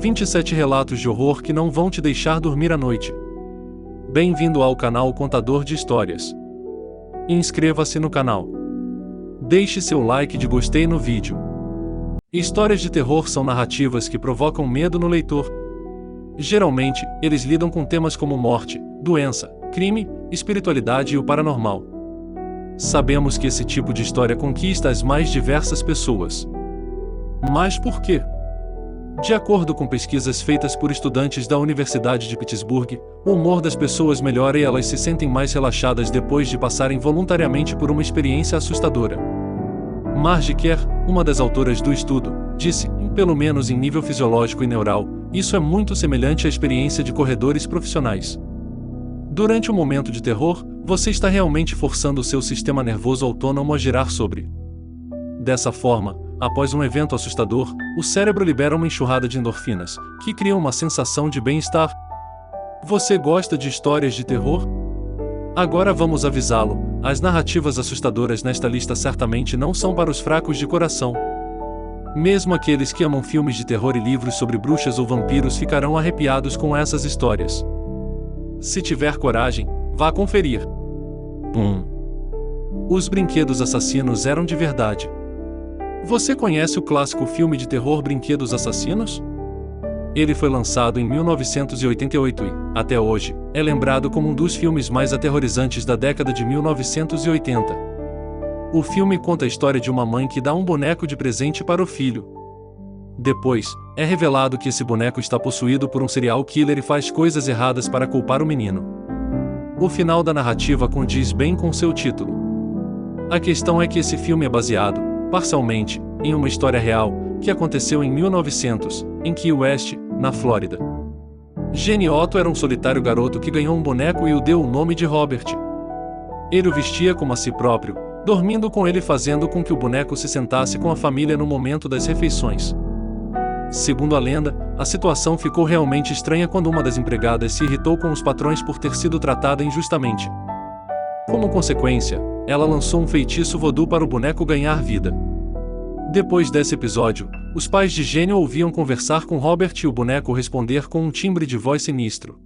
27 relatos de horror que não vão te deixar dormir à noite. Bem-vindo ao canal Contador de Histórias. Inscreva-se no canal. Deixe seu like de gostei no vídeo. Histórias de terror são narrativas que provocam medo no leitor. Geralmente, eles lidam com temas como morte, doença, crime, espiritualidade e o paranormal. Sabemos que esse tipo de história conquista as mais diversas pessoas. Mas por quê? De acordo com pesquisas feitas por estudantes da Universidade de Pittsburgh, o humor das pessoas melhora e elas se sentem mais relaxadas depois de passarem voluntariamente por uma experiência assustadora. Marge Kerr, uma das autoras do estudo, disse, pelo menos em nível fisiológico e neural, isso é muito semelhante à experiência de corredores profissionais. Durante um momento de terror, você está realmente forçando o seu sistema nervoso autônomo a girar sobre. Dessa forma, após um evento assustador, o cérebro libera uma enxurrada de endorfinas, que criam uma sensação de bem-estar. Você gosta de histórias de terror? Agora vamos avisá-lo, as narrativas assustadoras nesta lista certamente não são para os fracos de coração. Mesmo aqueles que amam filmes de terror e livros sobre bruxas ou vampiros ficarão arrepiados com essas histórias. Se tiver coragem, vá conferir. 1. Os brinquedos assassinos eram de verdade. Você conhece o clássico filme de terror Brinquedos Assassinos? Ele foi lançado em 1988 e, até hoje, é lembrado como um dos filmes mais aterrorizantes da década de 1980. O filme conta a história de uma mãe que dá um boneco de presente para o filho. Depois, é revelado que esse boneco está possuído por um serial killer e faz coisas erradas para culpar o menino. O final da narrativa condiz bem com seu título. A questão é que esse filme é baseado, parcialmente, em uma história real, que aconteceu em 1900, em Key West, na Flórida. Gene Otto era um solitário garoto que ganhou um boneco e o deu o nome de Robert. Ele o vestia como a si próprio, dormindo com ele e fazendo com que o boneco se sentasse com a família no momento das refeições. Segundo a lenda, a situação ficou realmente estranha quando uma das empregadas se irritou com os patrões por ter sido tratada injustamente. Como consequência, ela lançou um feitiço voodoo para o boneco ganhar vida. Depois desse episódio, os pais de Gene ouviam conversar com Robert e o boneco responder com um timbre de voz sinistro.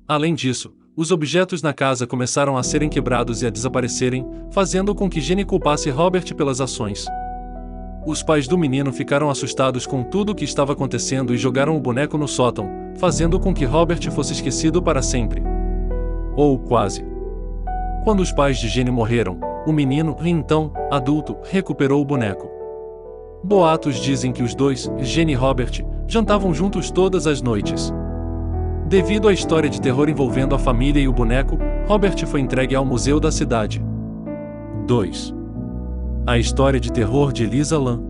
Além disso, os objetos na casa começaram a serem quebrados e a desaparecerem, fazendo com que Gene culpasse Robert pelas ações. Os pais do menino ficaram assustados com tudo o que estava acontecendo e jogaram o boneco no sótão, fazendo com que Robert fosse esquecido para sempre. Ou quase. Quando os pais de Gene morreram, o menino, então, adulto, recuperou o boneco. Boatos dizem que os dois, Gene e Robert, jantavam juntos todas as noites. Devido à história de terror envolvendo a família e o boneco, Robert foi entregue ao museu da cidade. 2. A história de terror de Elisa Lam.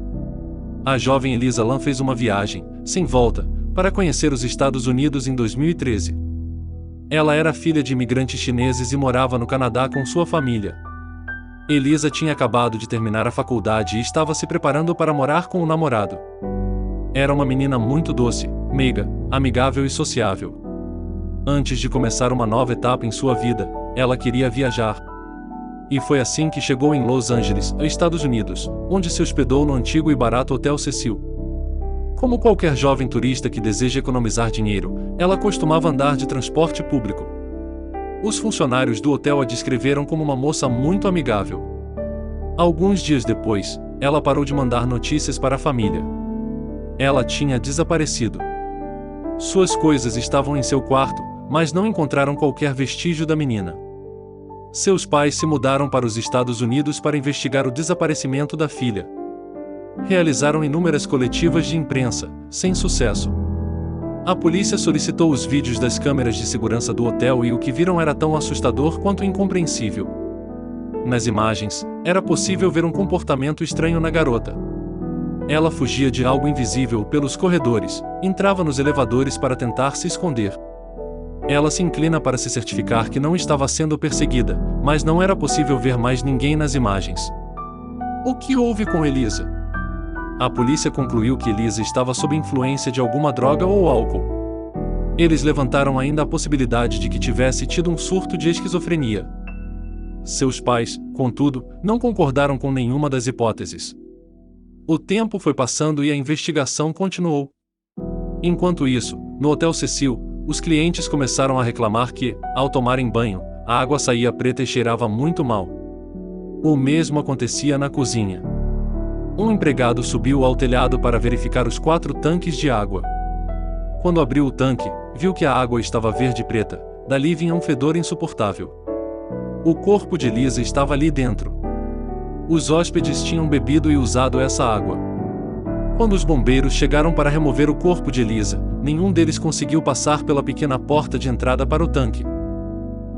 A jovem Elisa Lam fez uma viagem, sem volta, para conhecer os Estados Unidos em 2013. Ela era filha de imigrantes chineses e morava no Canadá com sua família. Elisa tinha acabado de terminar a faculdade e estava se preparando para morar com o namorado. Era uma menina muito doce, meiga, amigável e sociável. Antes de começar uma nova etapa em sua vida, ela queria viajar. E foi assim que chegou em Los Angeles, Estados Unidos, onde se hospedou no antigo e barato Hotel Cecil. Como qualquer jovem turista que deseja economizar dinheiro, ela costumava andar de transporte público. Os funcionários do hotel a descreveram como uma moça muito amigável. Alguns dias depois, ela parou de mandar notícias para a família. Ela tinha desaparecido. Suas coisas estavam em seu quarto, mas não encontraram qualquer vestígio da menina. Seus pais se mudaram para os Estados Unidos para investigar o desaparecimento da filha. Realizaram inúmeras coletivas de imprensa, sem sucesso. A polícia solicitou os vídeos das câmeras de segurança do hotel e o que viram era tão assustador quanto incompreensível. Nas imagens, era possível ver um comportamento estranho na garota. Ela fugia de algo invisível pelos corredores, entrava nos elevadores para tentar se esconder. Ela se inclina para se certificar que não estava sendo perseguida, mas não era possível ver mais ninguém nas imagens. O que houve com Elisa? A polícia concluiu que Elisa estava sob influência de alguma droga ou álcool. Eles levantaram ainda a possibilidade de que tivesse tido um surto de esquizofrenia. Seus pais, contudo, não concordaram com nenhuma das hipóteses. O tempo foi passando e a investigação continuou. Enquanto isso, no Hotel Cecil, os clientes começaram a reclamar que, ao tomarem banho, a água saía preta e cheirava muito mal. O mesmo acontecia na cozinha. Um empregado subiu ao telhado para verificar os 4 tanques de água. Quando abriu o tanque, viu que a água estava verde e preta, dali vinha um fedor insuportável. O corpo de Lisa estava ali dentro. Os hóspedes tinham bebido e usado essa água. Quando os bombeiros chegaram para remover o corpo de Lisa, nenhum deles conseguiu passar pela pequena porta de entrada para o tanque.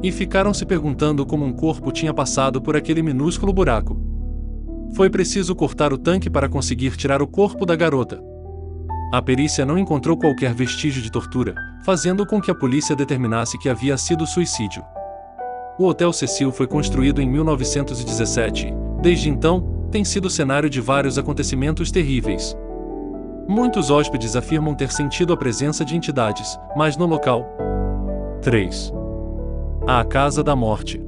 E ficaram se perguntando como um corpo tinha passado por aquele minúsculo buraco. Foi preciso cortar o tanque para conseguir tirar o corpo da garota. A perícia não encontrou qualquer vestígio de tortura, fazendo com que a polícia determinasse que havia sido suicídio. O Hotel Cecil foi construído em 1917 e, desde então, tem sido cenário de vários acontecimentos terríveis. Muitos hóspedes afirmam ter sentido a presença de entidades, mas no local. 3. A Casa da Morte.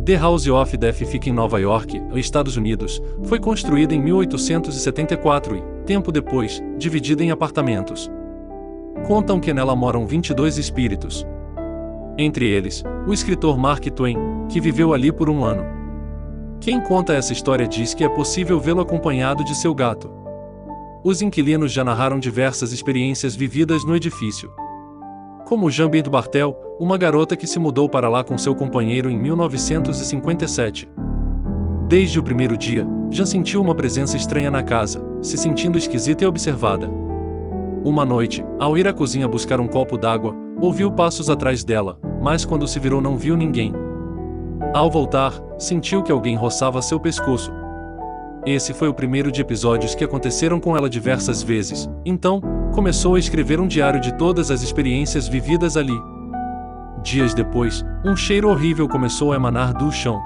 The House of Death fica em Nova York, Estados Unidos. Foi construída em 1874 e, tempo depois, dividida em apartamentos. Contam que nela moram 22 espíritos. Entre eles, o escritor Mark Twain, que viveu ali por 1 ano. Quem conta essa história diz que é possível vê-lo acompanhado de seu gato. Os inquilinos já narraram diversas experiências vividas no edifício. Como Jean-Bert Bartel, uma garota que se mudou para lá com seu companheiro em 1957. Desde o primeiro dia, já sentiu uma presença estranha na casa, se sentindo esquisita e observada. Uma noite, ao ir à cozinha buscar um copo d'água, ouviu passos atrás dela, mas quando se virou não viu ninguém. Ao voltar, sentiu que alguém roçava seu pescoço. Esse foi o primeiro de episódios que aconteceram com ela diversas vezes, então, começou a escrever um diário de todas as experiências vividas ali. Dias depois, um cheiro horrível começou a emanar do chão.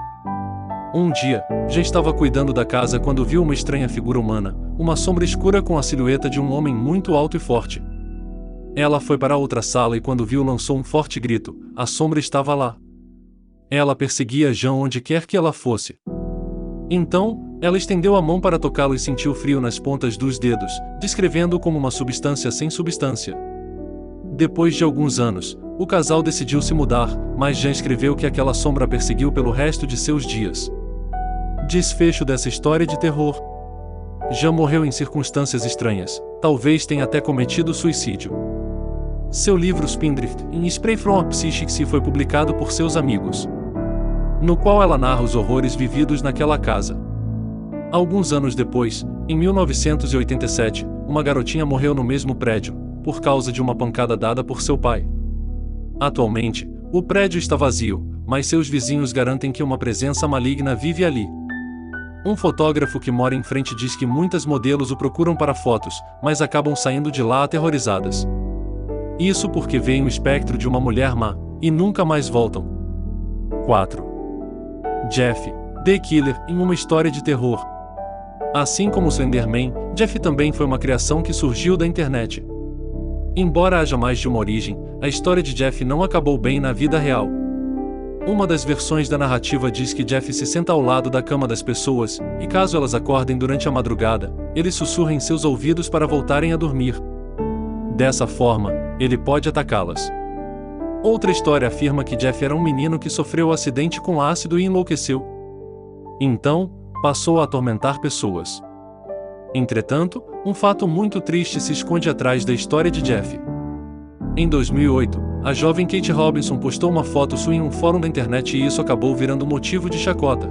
Um dia, já estava cuidando da casa quando viu uma estranha figura humana, uma sombra escura com a silhueta de um homem muito alto e forte. Ela foi para outra sala e quando viu lançou um forte grito, a sombra estava lá. Ela perseguia Jean onde quer que ela fosse. Então, ela estendeu a mão para tocá-lo e sentiu frio nas pontas dos dedos, descrevendo-o como uma substância sem substância. Depois de alguns anos, o casal decidiu se mudar, mas Jean escreveu que aquela sombra perseguiu pelo resto de seus dias. Desfecho dessa história de terror. Jean morreu em circunstâncias estranhas, talvez tenha até cometido suicídio. Seu livro Spindrift, in Spray from a Psychic Se foi publicado por seus amigos, no qual ela narra os horrores vividos naquela casa. Alguns anos depois, em 1987, uma garotinha morreu no mesmo prédio, por causa de uma pancada dada por seu pai. Atualmente, o prédio está vazio, mas seus vizinhos garantem que uma presença maligna vive ali. Um fotógrafo que mora em frente diz que muitas modelos o procuram para fotos, mas acabam saindo de lá aterrorizadas. Isso porque veem o espectro de uma mulher má, e nunca mais voltam. 4. Jeff, The Killer, em uma história de terror. Assim como Slenderman, Jeff também foi uma criação que surgiu da internet. Embora haja mais de uma origem, a história de Jeff não acabou bem na vida real. Uma das versões da narrativa diz que Jeff se senta ao lado da cama das pessoas, e caso elas acordem durante a madrugada, ele sussurra em seus ouvidos para voltarem a dormir. Dessa forma, ele pode atacá-las. Outra história afirma que Jeff era um menino que sofreu um acidente com ácido e enlouqueceu. Então, passou a atormentar pessoas. Entretanto, um fato muito triste se esconde atrás da história de Jeff. Em 2008, a jovem Kate Robinson postou uma foto sua em um fórum da internet e isso acabou virando motivo de chacota.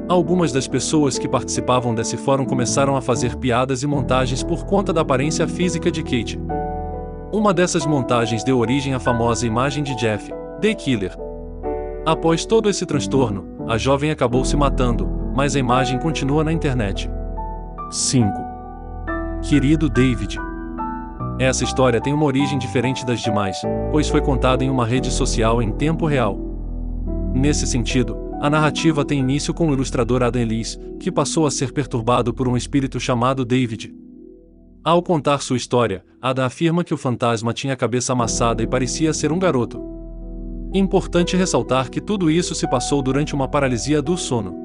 Algumas das pessoas que participavam desse fórum começaram a fazer piadas e montagens por conta da aparência física de Kate. Uma dessas montagens deu origem à famosa imagem de Jeff, The Killer. Após todo esse transtorno, a jovem acabou se matando, mas a imagem continua na internet. 5. Querido David. Essa história tem uma origem diferente das demais, pois foi contada em uma rede social em tempo real. Nesse sentido, a narrativa tem início com o ilustrador Adam Ellis, que passou a ser perturbado por um espírito chamado David. Ao contar sua história, Adam afirma que o fantasma tinha a cabeça amassada e parecia ser um garoto. Importante ressaltar que tudo isso se passou durante uma paralisia do sono.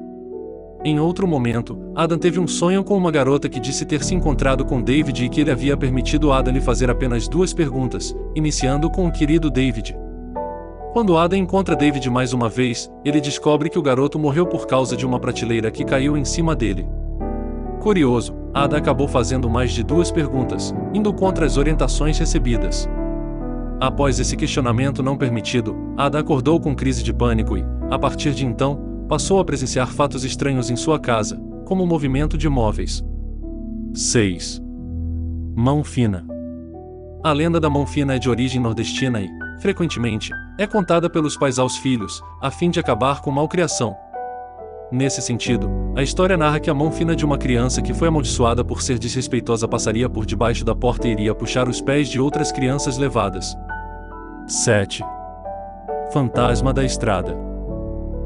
Em outro momento, Adam teve um sonho com uma garota que disse ter se encontrado com David e que ele havia permitido Adam lhe fazer apenas 2 perguntas, iniciando com o querido David. Quando Adam encontra David mais uma vez, ele descobre que o garoto morreu por causa de uma prateleira que caiu em cima dele. Curioso, Adam acabou fazendo mais de 2 perguntas, indo contra as orientações recebidas. Após esse questionamento não permitido, Adam acordou com crise de pânico e, a partir de então, passou a presenciar fatos estranhos em sua casa, como o movimento de móveis. 6. Mão fina. A lenda da mão fina é de origem nordestina e, frequentemente, é contada pelos pais aos filhos, a fim de acabar com malcriação. Nesse sentido, a história narra que a mão fina de uma criança que foi amaldiçoada por ser desrespeitosa passaria por debaixo da porta e iria puxar os pés de outras crianças levadas. 7. Fantasma da estrada.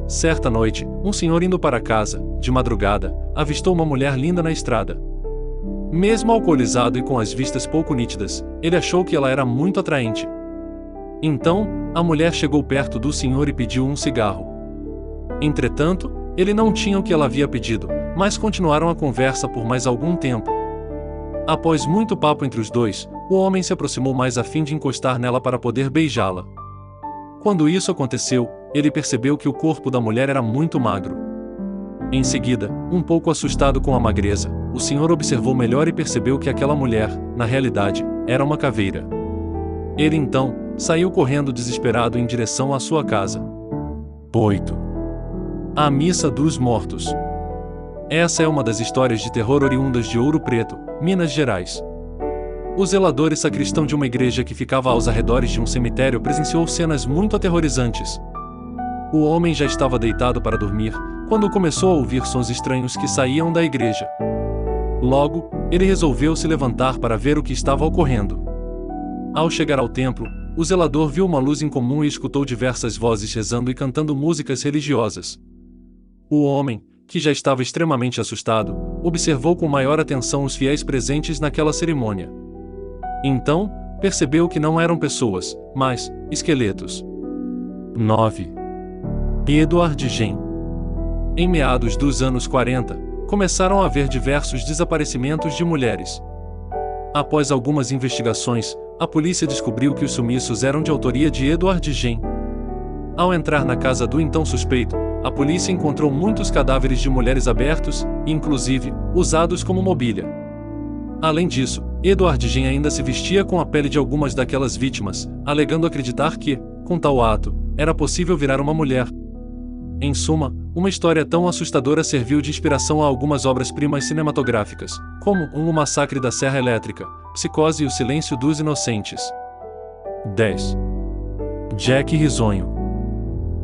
Certa noite, um senhor indo para casa, de madrugada, avistou uma mulher linda na estrada. Mesmo alcoolizado e com as vistas pouco nítidas, ele achou que ela era muito atraente. Então, a mulher chegou perto do senhor e pediu um cigarro. Entretanto, ele não tinha o que ela havia pedido, mas continuaram a conversa por mais algum tempo. Após muito papo entre os dois, o homem se aproximou mais a fim de encostar nela para poder beijá-la. Quando isso aconteceu, ele percebeu que o corpo da mulher era muito magro. Em seguida, um pouco assustado com a magreza, o senhor observou melhor e percebeu que aquela mulher, na realidade, era uma caveira. Ele então saiu correndo desesperado em direção à sua casa. 8. A Missa dos Mortos. Essa é uma das histórias de terror oriundas de Ouro Preto, Minas Gerais. O zelador e sacristão de uma igreja que ficava aos arredores de um cemitério presenciou cenas muito aterrorizantes. O homem já estava deitado para dormir, quando começou a ouvir sons estranhos que saíam da igreja. Logo, ele resolveu se levantar para ver o que estava ocorrendo. Ao chegar ao templo, o zelador viu uma luz incomum e escutou diversas vozes rezando e cantando músicas religiosas. O homem, que já estava extremamente assustado, observou com maior atenção os fiéis presentes naquela cerimônia. Então, percebeu que não eram pessoas, mas esqueletos. 9. Edward Gen. Em meados dos anos 40, começaram a haver diversos desaparecimentos de mulheres. Após algumas investigações, a polícia descobriu que os sumiços eram de autoria de Edward Gen. Ao entrar na casa do então suspeito, a polícia encontrou muitos cadáveres de mulheres abertos, e inclusive, usados como mobília. Além disso, Edward Gen ainda se vestia com a pele de algumas daquelas vítimas, alegando acreditar que, com tal ato, era possível virar uma mulher. Em suma, uma história tão assustadora serviu de inspiração a algumas obras-primas cinematográficas, como O Massacre da Serra Elétrica, Psicose e O Silêncio dos Inocentes. 10. Jack Risonho.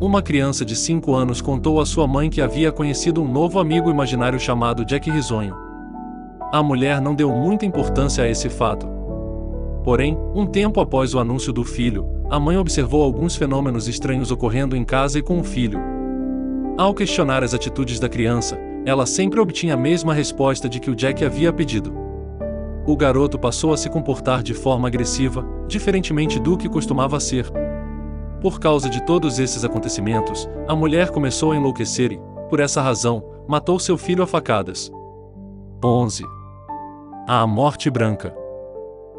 Uma criança de 5 anos contou à sua mãe que havia conhecido um novo amigo imaginário chamado Jack Risonho. A mulher não deu muita importância a esse fato. Porém, um tempo após o anúncio do filho, a mãe observou alguns fenômenos estranhos ocorrendo em casa e com o filho. Ao questionar as atitudes da criança, ela sempre obtinha a mesma resposta de que o Jack havia pedido. O garoto passou a se comportar de forma agressiva, diferentemente do que costumava ser. Por causa de todos esses acontecimentos, a mulher começou a enlouquecer e, por essa razão, matou seu filho a facadas. 11. A Morte Branca.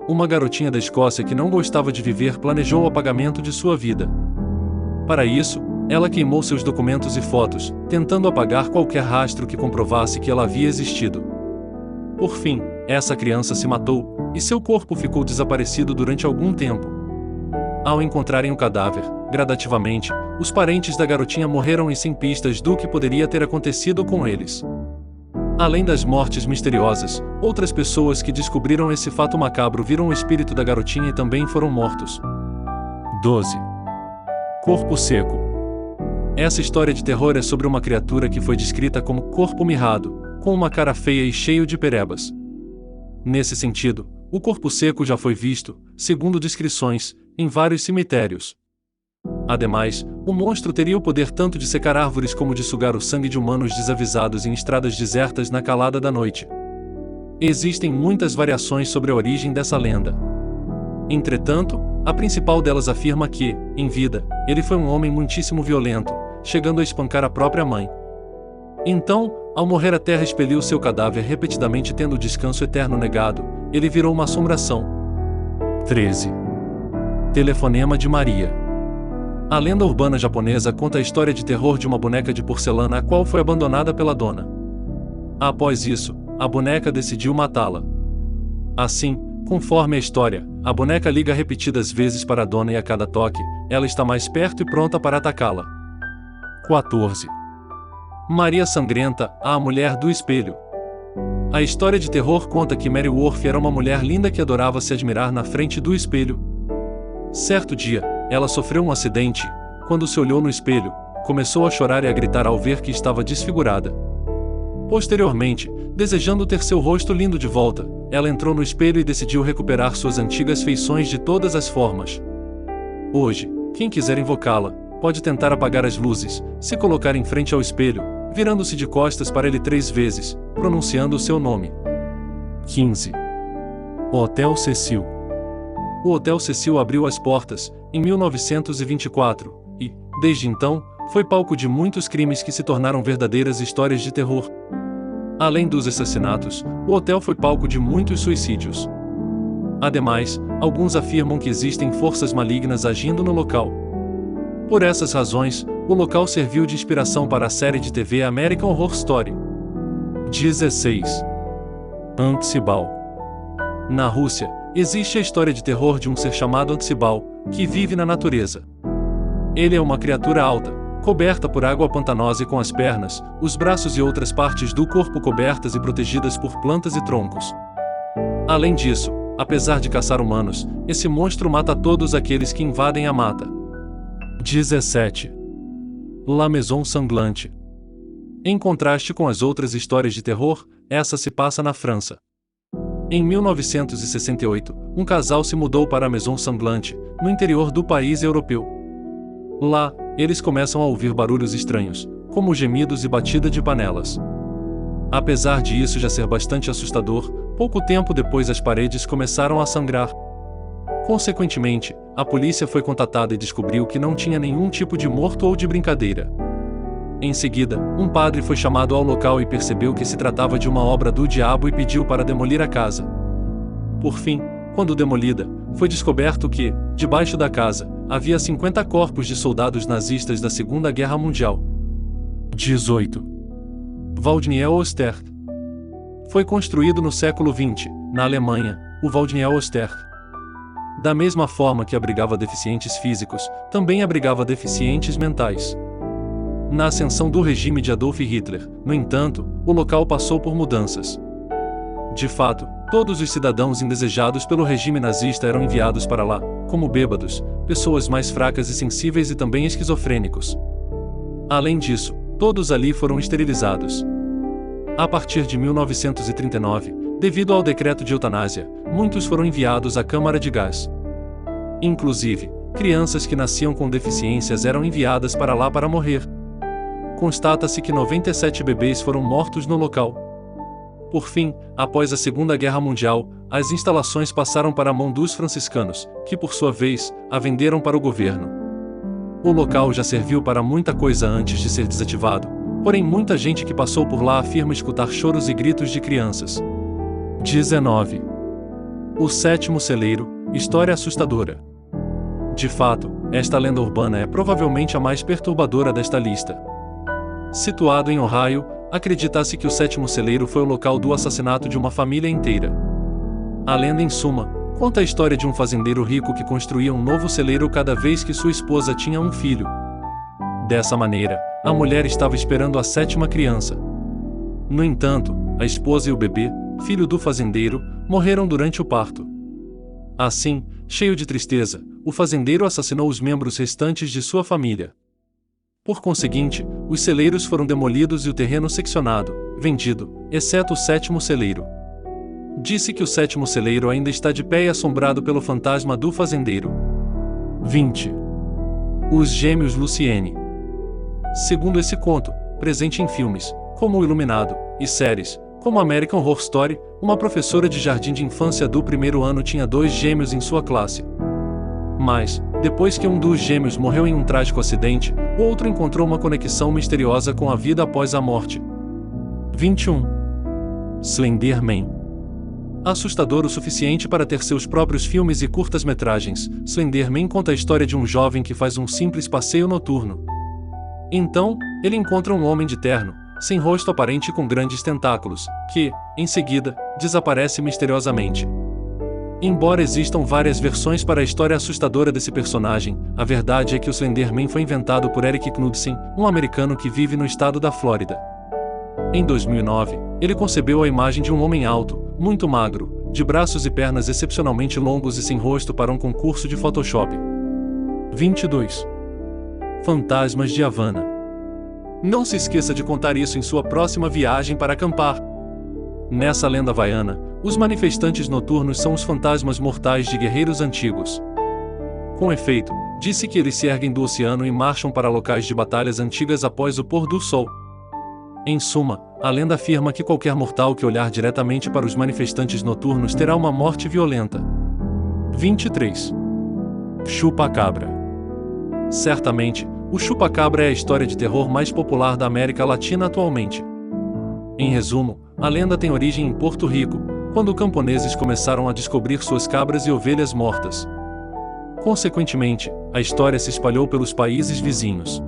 Uma garotinha da Escócia que não gostava de viver planejou o apagamento de sua vida. Para isso, ela queimou seus documentos e fotos, tentando apagar qualquer rastro que comprovasse que ela havia existido. Por fim, essa criança se matou, e seu corpo ficou desaparecido durante algum tempo. Ao encontrarem o cadáver, gradativamente, os parentes da garotinha morreram e sem pistas do que poderia ter acontecido com eles. Além das mortes misteriosas, outras pessoas que descobriram esse fato macabro viram o espírito da garotinha e também foram mortos. 12. Corpo Seco. Essa história de terror é sobre uma criatura que foi descrita como corpo mirrado, com uma cara feia e cheio de perebas. Nesse sentido, o corpo seco já foi visto, segundo descrições, em vários cemitérios. Ademais, o monstro teria o poder tanto de secar árvores como de sugar o sangue de humanos desavisados em estradas desertas na calada da noite. Existem muitas variações sobre a origem dessa lenda. Entretanto, a principal delas afirma que, em vida, ele foi um homem muitíssimo violento, chegando a espancar a própria mãe. Então, Ao morrer, a terra expeliu seu cadáver repetidamente, tendo o descanso eterno negado. Ele virou uma assombração. 13. Telefonema de Maria. A lenda urbana japonesa conta a história de terror de uma boneca de porcelana a qual foi abandonada pela dona. Após isso, a boneca decidiu matá-la. Assim, conforme a história, a boneca liga repetidas vezes para a dona e a cada toque, ela está mais perto e pronta para atacá-la. 14. Maria Sangrenta, a mulher do espelho. A história de terror conta que Mary Worth era uma mulher linda que adorava se admirar na frente do espelho. Certo dia, ela sofreu um acidente. Quando se olhou no espelho, começou a chorar e a gritar ao ver que estava desfigurada. Posteriormente, desejando ter seu rosto lindo de volta, ela entrou no espelho e decidiu recuperar suas antigas feições de todas as formas. Hoje, quem quiser invocá-la, pode tentar apagar as luzes, se colocar em frente ao espelho, virando-se de costas para ele 3 vezes, pronunciando o seu nome. 15. O Hotel Cecil. O Hotel Cecil abriu as portas em 1924 e, desde então, foi palco de muitos crimes que se tornaram verdadeiras histórias de terror. Além dos assassinatos, o hotel foi palco de muitos suicídios. Ademais, alguns afirmam que existem forças malignas agindo no local. Por essas razões, o local serviu de inspiração para a série de TV American Horror Story. 16. Antsibal. Na Rússia, existe a história de terror de um ser chamado Antsibal, que vive na natureza. Ele é uma criatura alta, coberta por água pantanosa e com as pernas, os braços e outras partes do corpo cobertas e protegidas por plantas e troncos. Além disso, apesar de caçar humanos, esse monstro mata todos aqueles que invadem a mata. 17. La Maison Sanglante. Em contraste com as outras histórias de terror, essa se passa na França. Em 1968, um casal se mudou para a Maison Sanglante, no interior do país europeu. Lá, eles começam a ouvir barulhos estranhos, como gemidos e batida de panelas. Apesar de isso já ser bastante assustador, pouco tempo depois as paredes começaram a sangrar. Consequentemente, a polícia foi contatada e descobriu que não tinha nenhum tipo de morto ou de brincadeira. Em seguida, um padre foi chamado ao local e percebeu que se tratava de uma obra do diabo e pediu para demolir a casa. Por fim, quando demolida, foi descoberto que, debaixo da casa, havia 50 corpos de soldados nazistas da Segunda Guerra Mundial. 18. Waldniel Oster. Foi construído no século XX, na Alemanha, o Waldniel Oster. Da mesma forma que abrigava deficientes físicos, também abrigava deficientes mentais. Na ascensão do regime de Adolf Hitler, no entanto, o local passou por mudanças. De fato, todos os cidadãos indesejados pelo regime nazista eram enviados para lá, como bêbados, pessoas mais fracas e sensíveis e também esquizofrênicos. Além disso, todos ali foram esterilizados. A partir de 1939, devido ao decreto de eutanásia, muitos foram enviados à câmara de gás. Inclusive, crianças que nasciam com deficiências eram enviadas para lá para morrer. Constata-se que 97 bebês foram mortos no local. Por fim, após a Segunda Guerra Mundial, as instalações passaram para a mão dos franciscanos, que por sua vez, a venderam para o governo. O local já serviu para muita coisa antes de ser desativado, porém muita gente que passou por lá afirma escutar choros e gritos de crianças. 19. O Sétimo Celeiro, história assustadora. De fato, esta lenda urbana é provavelmente a mais perturbadora desta lista. Situado em Ohio, acredita-se que o Sétimo Celeiro foi o local do assassinato de uma família inteira. A lenda, em suma, conta a história de um fazendeiro rico que construía um novo celeiro cada vez que sua esposa tinha um filho. Dessa maneira, a mulher estava esperando a 7ª criança. No entanto, a esposa e o bebê, filho do fazendeiro, morreram durante o parto. Assim, cheio de tristeza, o fazendeiro assassinou os membros restantes de sua família. Por conseguinte, os celeiros foram demolidos e o terreno seccionado, vendido, exceto o 7º celeiro. Disse que o 7º celeiro ainda está de pé e assombrado pelo fantasma do fazendeiro. 20. Os Gêmeos Luciene. Segundo esse conto, presente em filmes, como O Iluminado, e séries, como American Horror Story, uma professora de jardim de infância do 1º ano tinha 2 gêmeos em sua classe. Mas, depois que um dos gêmeos morreu em um trágico acidente, o outro encontrou uma conexão misteriosa com a vida após a morte. 21. Slender Man. Assustador o suficiente para ter seus próprios filmes e curtas-metragens, Slender Man conta a história de um jovem que faz um simples passeio noturno. Então, ele encontra um homem de terno, sem rosto aparente e com grandes tentáculos, que, em seguida, desaparece misteriosamente. Embora existam várias versões para a história assustadora desse personagem, a verdade é que o Slender Man foi inventado por Eric Knudsen, um americano que vive no estado da Flórida. Em 2009, ele concebeu a imagem de um homem alto, muito magro, de braços e pernas excepcionalmente longos e sem rosto para um concurso de Photoshop. 22. Fantasmas de Havana. Não se esqueça de contar isso em sua próxima viagem para acampar. Nessa lenda havaiana, os manifestantes noturnos são os fantasmas mortais de guerreiros antigos. Com efeito, disse que eles se erguem do oceano e marcham para locais de batalhas antigas após o pôr do sol. Em suma, a lenda afirma que qualquer mortal que olhar diretamente para os manifestantes noturnos terá uma morte violenta. 23. Chupa-cabra. Certamente, o chupa-cabra é a história de terror mais popular da América Latina atualmente. Em resumo, a lenda tem origem em Porto Rico, quando camponeses começaram a descobrir suas cabras e ovelhas mortas. Consequentemente, a história se espalhou pelos países vizinhos.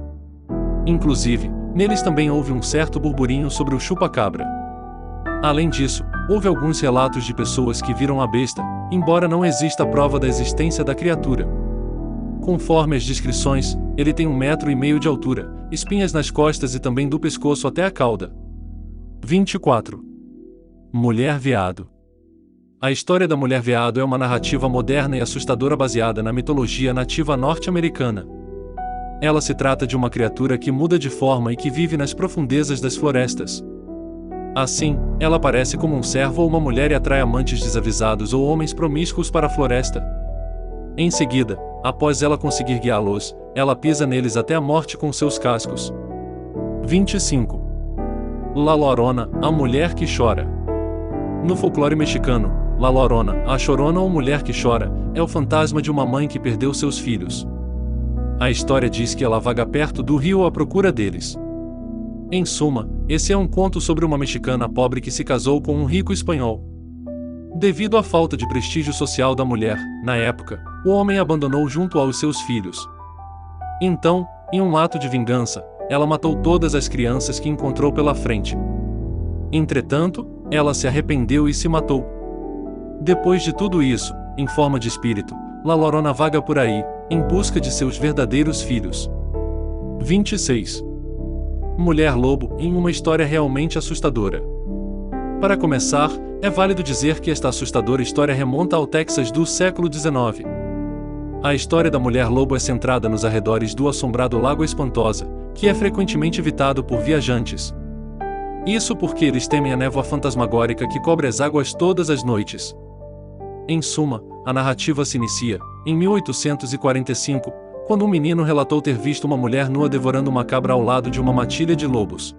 Inclusive, neles também houve um certo burburinho sobre o chupa-cabra. Além disso, houve alguns relatos de pessoas que viram a besta, embora não exista prova da existência da criatura. Conforme as descrições, ele tem 1,5 metro de altura, espinhas nas costas e também do pescoço até a cauda. 24. Mulher-veado. A história da mulher-veado é uma narrativa moderna e assustadora baseada na mitologia nativa norte-americana. Ela se trata de uma criatura que muda de forma e que vive nas profundezas das florestas. Assim, ela aparece como um servo ou uma mulher e atrai amantes desavisados ou homens promíscuos para a floresta. Em seguida, após ela conseguir guiá-los, ela pisa neles até a morte com seus cascos. 25. La Llorona, a mulher que chora. No folclore mexicano, La Llorona, a chorona ou mulher que chora, é o fantasma de uma mãe que perdeu seus filhos. A história diz que ela vaga perto do rio à procura deles. Em suma, esse é um conto sobre uma mexicana pobre que se casou com um rico espanhol. Devido à falta de prestígio social da mulher, na época, o homem a abandonou junto aos seus filhos. Então, em um ato de vingança, ela matou todas as crianças que encontrou pela frente. Entretanto, ela se arrependeu e se matou. Depois de tudo isso, em forma de espírito, La Llorona vaga por aí, em busca de seus verdadeiros filhos. 26. Mulher-lobo, em uma história realmente assustadora. Para começar, é válido dizer que esta assustadora história remonta ao Texas do século XIX. A história da mulher-lobo é centrada nos arredores do assombrado Lago Espantosa, que é frequentemente evitado por viajantes. Isso porque eles temem a névoa fantasmagórica que cobre as águas todas as noites. Em suma, a narrativa se inicia, em 1845, quando um menino relatou ter visto uma mulher nua devorando uma cabra ao lado de uma matilha de lobos.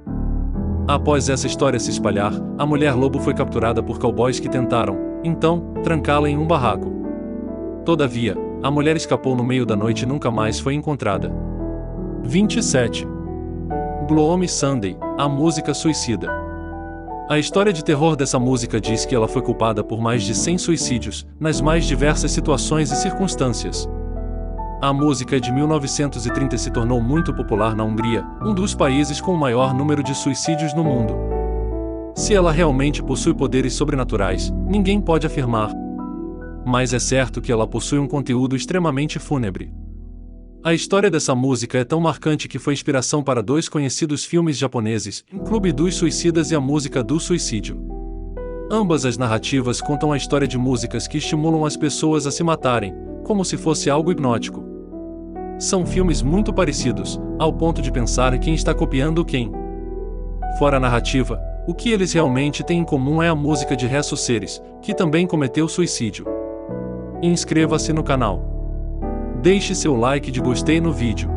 Após essa história se espalhar, a mulher-lobo foi capturada por cowboys que tentaram, então, trancá-la em um barraco. Todavia, a mulher escapou no meio da noite e nunca mais foi encontrada. 27. Gloomy Sunday, a música suicida. A história de terror dessa música diz que ela foi culpada por mais de 100 suicídios, nas mais diversas situações e circunstâncias. A música de 1930 se tornou muito popular na Hungria, um dos países com o maior número de suicídios no mundo. Se ela realmente possui poderes sobrenaturais, ninguém pode afirmar. Mas é certo que ela possui um conteúdo extremamente fúnebre. A história dessa música é tão marcante que foi inspiração para 2 conhecidos filmes japoneses, O Clube dos Suicidas e A Música do Suicídio. Ambas as narrativas contam a história de músicas que estimulam as pessoas a se matarem, como se fosse algo hipnótico. São filmes muito parecidos, ao ponto de pensar quem está copiando quem. Fora a narrativa, o que eles realmente têm em comum é a música de Resso Seres, que também cometeu suicídio. Inscreva-se no canal. Deixe seu like de gostei no vídeo.